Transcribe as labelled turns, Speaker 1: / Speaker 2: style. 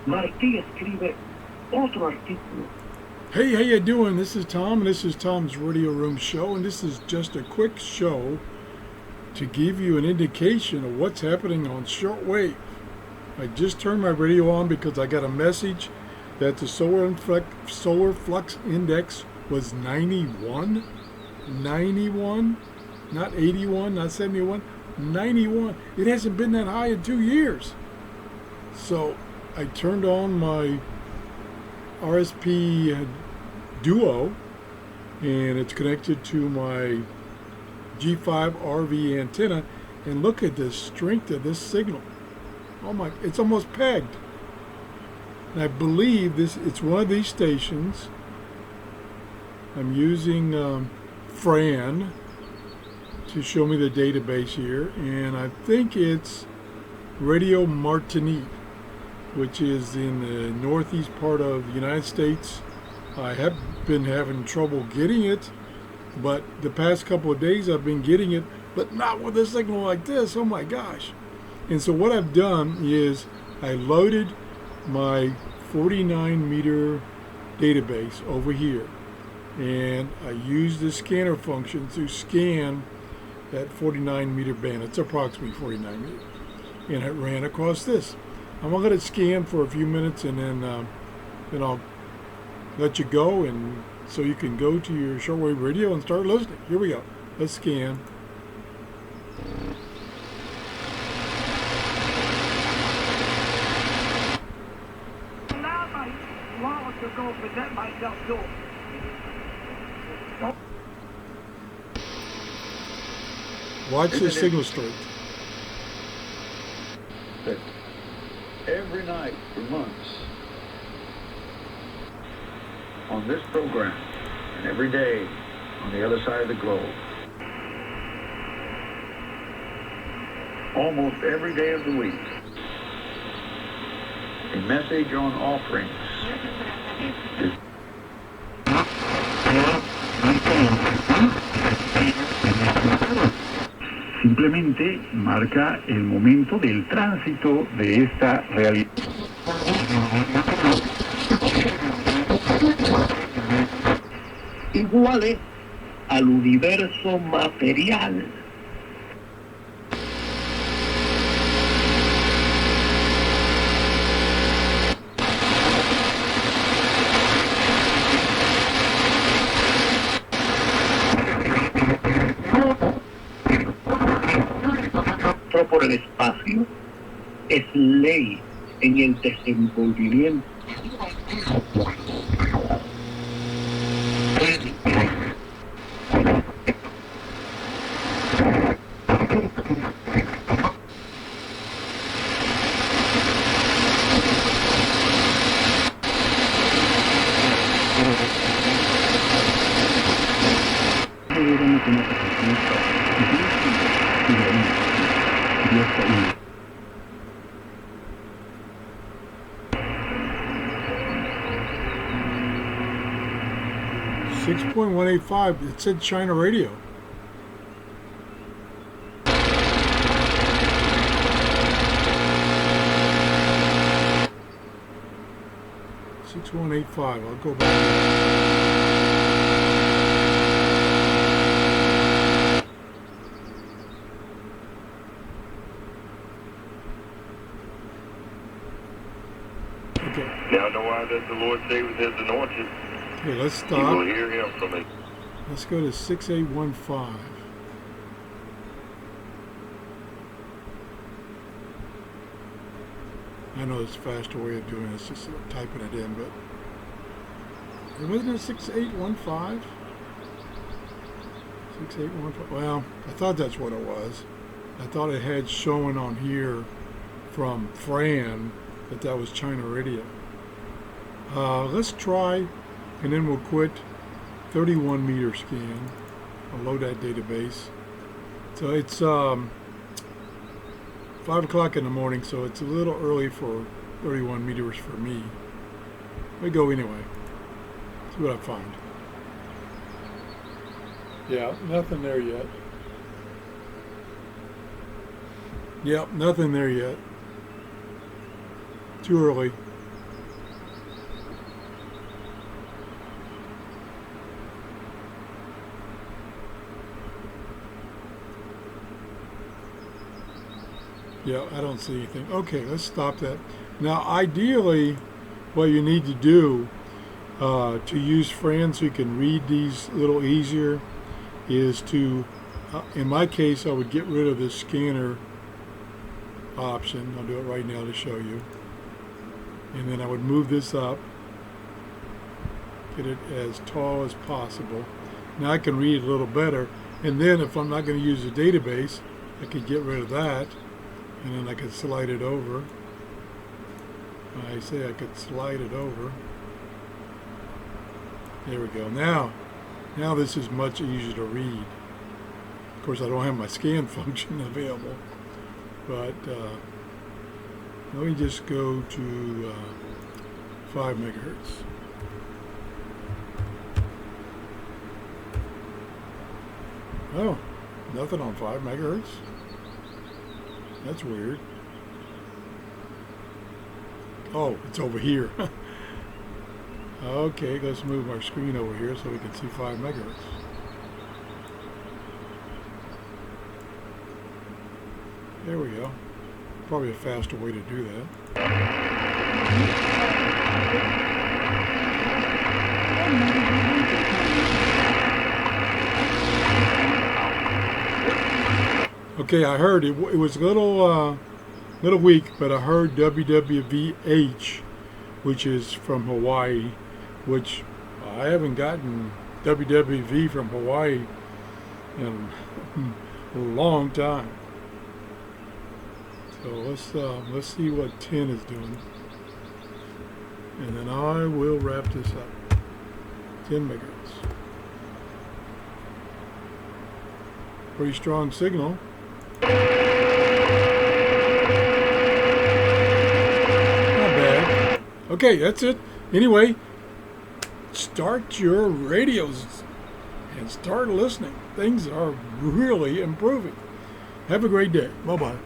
Speaker 1: Martí escribe otro artículo.
Speaker 2: Hey, how you doing? This is Tom, and this is Tom's Radio Room Show, and this is just a quick show to give you an indication of what's happening on shortwave. I just turned my radio on because I got a message that the solar flux index was 91. 91, not 81, not 71, 91. It hasn't been that high in 2 years. So I turned on my RSP Duo, and it's connected to my G5 RV antenna, and look at the strength of this signal. Oh my, it's almost pegged. And I believe it's one of these stations. I'm using Fran to show me the database here, and I think it's Radio Martinique, which is in the northeast part of the United States. I have been having trouble getting it, but the past couple of days I've been getting it, but not with a signal like this. Oh my gosh. And so what I've done is I loaded my 49 meter database over here, and I used the scanner function to scan that 49 meter band. It's approximately 49 meters. And it ran across this. I'm going to let it scan for a few minutes, and then I'll let you go, and so you can go to your shortwave radio and start listening. Here we go. Let's scan.
Speaker 1: To go present myself to him.
Speaker 2: Watch the signal strength.
Speaker 3: That every night for months on this program and every day on the other side of the globe, almost every day of the week, a message on offerings is
Speaker 4: simplemente marca el momento del tránsito de esta realidad.
Speaker 1: Iguales al universo material. Por el espacio es ley en el desenvolvimiento.
Speaker 2: .185. It said China Radio. .185. I'll go back. Okay.
Speaker 5: Now know why does the Lord say with his anointed?
Speaker 2: Okay, let's
Speaker 5: You
Speaker 2: stop.
Speaker 5: will hear him from it.
Speaker 2: Let's go to 6815. I know there's a faster way of doing this, just typing it in, but wasn't it 6815? 6815. Well, I thought that's what it was. I thought it had showing on here from Fran that was China Radio. Let's try, and then we'll quit 31 meter scan. I'll load that database. So it's 5 o'clock in the morning, so it's a little early for 31 meters for me. We go anyway. See what I find. Yeah, nothing there yet. Yep, nothing there yet. Too early. Yeah, I don't see anything. Okay, let's stop that. Now, ideally, what you need to do to use Fran so you can read these a little easier is to, in my case, I would get rid of this scanner option. I'll do it right now to show you. And then I would move this up, get it as tall as possible. Now I can read a little better. And then if I'm not going to use the database, I could get rid of that. And then I could slide it over. I say I could slide it over. There we go. Now this is much easier to read. Of course, I don't have my scan function available. But let me just go to 5 megahertz. Oh, nothing on 5 megahertz? That's weird. Oh, it's over here. Okay, let's move our screen over here so we can see 5 megahertz. There we go. Probably a faster way to do that. Okay, I heard it was a little weak, but I heard WWVH, which is from Hawaii, which I haven't gotten WWV from Hawaii in a long time. So let's see what 10 is doing, and then I will wrap this up. 10 megahertz. Pretty strong signal. Not bad. Okay, that's it. Anyway, start your radios and start listening. Things are really improving. Have a great day. Bye-bye.